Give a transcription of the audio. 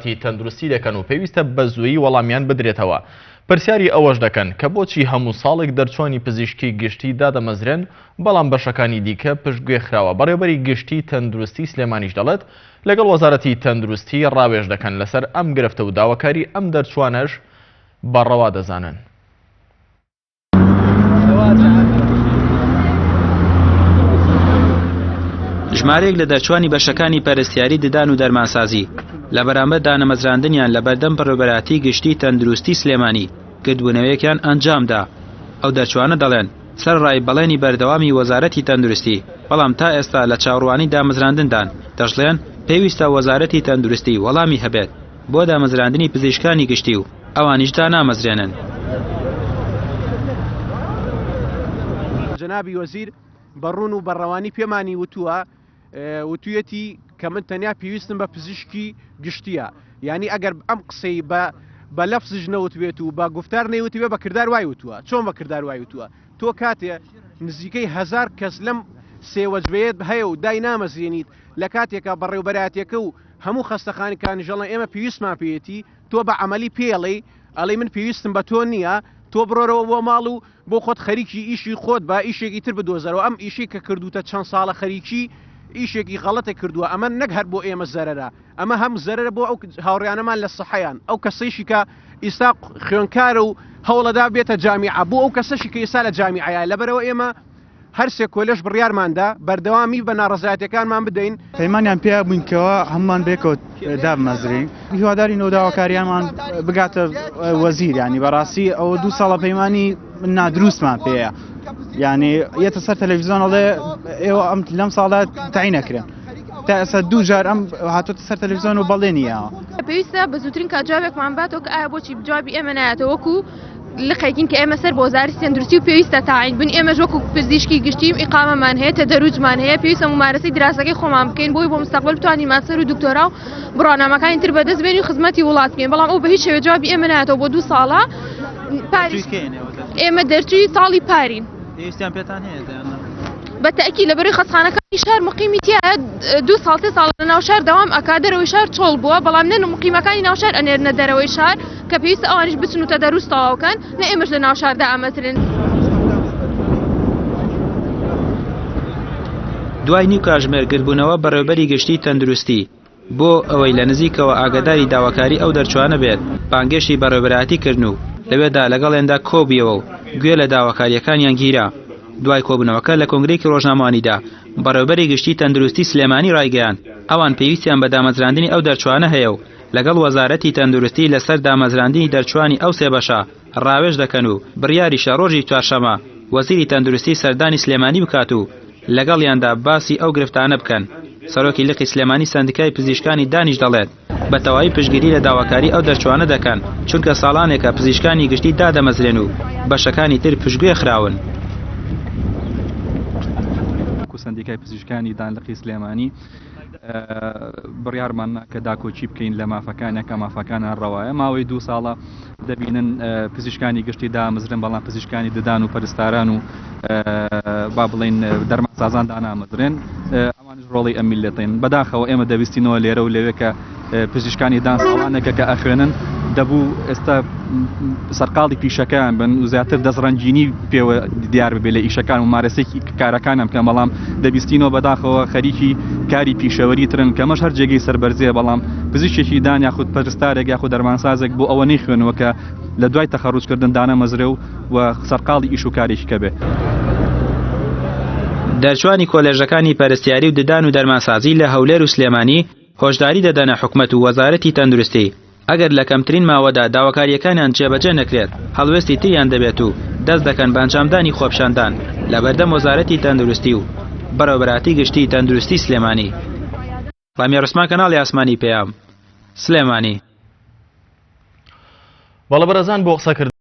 وەزارەتی تەندروستی دەکەن و پێویستە بە زوویی وەڵامیان بدرێتەوە. پرسیاری ئەوەش دەکەن کە بۆچی هەموو ساڵێک دەرچوانی پزیشکی گشتی دادەمەزرێن بەڵام بەشەکانی دیکە پشتگوێ خراوە. بەڕێوەبەری گشتی تەندروستی سلێمانیش دەڵێت لەگەڵ وەزارەتی تەندروستی ڕاوێژ دەکەن لەسەر ئەم گرفتە و داواکاری ئەم دەرچوانەش بەڕەوا دەزانن. ژمارەیەک لە دەرچوانی بەشەکانی پەرستیاری ددان و دەرمانسازی لە بەرامبەر دانەمەزراندنیان لە بەردەم بەڕێوەبەراتی گشتی تەندروستی سلێمانی کردبوونەوەیەکیان ئەنجامدا. ئەو دەرچوانە دەڵێن سەرڕای بەڵێنی بەردەوامی وەزارەتی تەندروستی، بەڵام تا ئێستا لە چاوەڕوانی دامەزراندندان دەژڵێن پێویستە وەزارەتی تەندروستی وەڵامی هەبێت بۆ دامەزراندنی پزیشکانی گشتی و ئەوانیش دانامەزرێنن. جەنابی وەزیر بەڕوون و بەڕەوانی پێمانی وتووە وتویەتی کە من تەنیا پێویستم بە پزیشکی گشتیە، یعنی ئەگەر ئەم قسەی بە لەفزش نەوتوێت و بە گفتار نەیوتوێ بە کردار وای وتووە. چۆن بە کردار وای وتووە؟ تۆ کاتێ نزیکەی 1000 کەس لەم سێوەجبەیەت هەیە و دای نامەزرێنیت لە کاتێکە بەڕێوەبەراتیەکە و هەموو خەستەخانەکانی ژەڵێن ئێمە پێویستمان پێیەتی، تۆ بە عەمەلی پێڵێ ئەڵێ من پێویستم بە تۆ نییە، تۆ بڕۆرەوە بۆ ماڵ و بۆ خۆت خەریکی ئیشی خۆت بە ئیشێکی تر بدۆزەرەوە. ئەم ئیشی کە کردوتە چەند ساڵە خەریکی ئیشێکی غەڵەتە کردووە. ئەمە نەک هەر بۆ ئێمە زەرەرە، ئەمە هەم زەرەرە بۆ ئەو هاوڕێیانەمان لە سەحەیان، ئەو کەسەیشی کە ئێستا خوێندکارە و هەوڵەدا بێتە جامیعە، بۆ ئەو کەسەشی کە ئێستا لە جامیعەیە. لەبەرەوە ئێمە هەرسێک کۆلێژ بڕیارماندا بەردەوامی بە ناڕەزایەتەکانمان بدەین. پەیمانیان پێ بووینکەوە هەمومان بێکەوت دامەزرین، هیواداری نەوداواکاریانمان بگاتە وەزیر. ینی بەڕاستی ئەوە 2 ساڵە پەیمانی نادروستمان پێەیە، یعنی یەتە سەر تەلەڤیزۆنەڵێ ئێوە ئەم لەم ساڵدا تەعین نەکرێن، تا ئێستا 2 جار ئەم هاتوۆتە سەر تەلەڤیزۆن و بەڵێنیەوە. پێویستە بە زووترین کاتژاوێکمان باتەوە کە ئایا بۆچی جوابی ئێمە نایەتەوە وەکو لقەیگین کە ئێمە سەر بۆ وەزارەتی تەندروستی و پێویستە تاعین بن. ئێمەش وەکو پزیشکی گشتیم ئیقامەمان هەیە، تەدەروجمان هەیە، پێویستە ممارەسەی دراسەکەی خۆمان بکەین بۆی بۆ مستەقبل بتوانین ماستەر و دکتۆرا و بڕوانامەکانی تر بەدەست بێنین و خزمەتی وڵات بکەین. بەڵام ئەو بە هیچ شێوە جوابی ئێمە نایەتەوە. بۆ 2 ساڵە ئێمە دەرچووی ساڵی پارین. بەتەئکید لەبەرەوەی خەستەخانەکانی شار مقیمی تایە 2 ساڵ 3 ساڵ لە ناو شار دەوام ئەکا، دەرەوەی شار چۆڵ بووە، بەڵام نە مقیمەکانی ناو شار ئەنێرنە دەرەوەی شار کە پێویستە ئەوانیش بچن و تەدەروس تەواوکەن، نە ئێمەش لە ناو شاردا ئامەزرێن. دوای نیو کاتژمێر گرتبوونەوە بەڕێوەبەری گشتی تەندروستی بۆ ئەوەی لە نزیکەوە ئاگاداری داواکاری ئەو دەرچوانە بێت، بانگێشتی بەڕێوەبەراتی کردن و لەوێدا لەگەڵێندا کۆبیەوە و گوێ لە داواکاریەکانیان گیرا. دوای کۆبوونەوەکە لە کۆنگرێکی ڕۆژنامەوانیدا بەڕێوەبەری گشتی تەندروستی سلێمانی ڕایگەیاند ئەوان پێویستیان بە دامەزراندنی ئەو دەرچوانە هەیە و لەگەڵ وەزارەتی تەندروستی لەسەر دامەزراندنی دەرچوانی ئەو سێ بەشە ڕاوێژ دەکەن و بڕیاریشە ڕۆژی چوارشەمە وەزیری تەندروستی سەردانی سلێمانی بکات و لەگەڵیاندا باسی ئەو گرفتانە بکەن. سەرۆکی لقی سلێمانی سەندیکای پزیشکانی دانیش دەڵێت بە تەواوی پشتگیری لە داواکاری ئەو دەرچوانە دەکەن، چونکە ساڵانێکە پزیشکانی گشتی دادەمەزرێن و بەشەکانی تر پشتگوێ خراون. سەندیکای پزیشکانی دانلقی سلێمانی بڕیارمان کە داکۆچی بکەین لە مافەکانێک کە مافەکانان ڕەوایە. ماوەی 2 ساڵە دەبینن پزیشکانی گشتی دامەزرن، بەڵام پزیشکانی ددان و پەرستاران و با بڵێن دەرمانسازان دانامەزرێن. ئەوانش ڕۆڵی ئەم میلەتین. بەداخەوە ئێمە دەویستینەوە لێرە و لەوێ کە پزیشکانی دان ساڵانێکە کە ئەخوێنن دەبوو ئێستا سەرقاڵی پیشەکان بن و زیاتر دەستڕەنجینی پێوە دیار ببێ لە ئیشەکان و مارەسێکی کارەکانم بکەن، بەڵام دەبیستینەوە بەداخەوە خەریکی کاری پیشەوەری ترن کەمەش هەر جێگەی سەربەرزیە، بەڵام پزیشێکی دان یاخود پەرستارێک یاخود دەرمانسازێک بۆ ئەوە نەیخوێنەوە کە لە دوای تەخەڕوجکردن دانەمەزرێ و سەرقاڵی ئیش و کارێکی کە بێ. دەرچوانی کۆلێژەکانی پەرستیاری و ددان و دەرمانسازی لە هەولێر و سلێمانی هۆشداری دەدەنە حکومەت و وەزارەتی تەندروستی ئەگەر لە کەمترین ماوەدا داواکاریەکانیان جێبەجێ نەکرێت هەڵوێستی تریان دەبێت و دەست دەکەن بە ئەنجامدانی خۆپیشاندان لە بەردەم وەزارەتی تەندروستی و بەڕێوەبەراتی گشتی تەندروستی سلێمانی. ڕامیا ڕوسمان، کەناڵی ئاسمانی پێام، سلێمانی. بەڵێ بەرەزان بۆ قسەکردن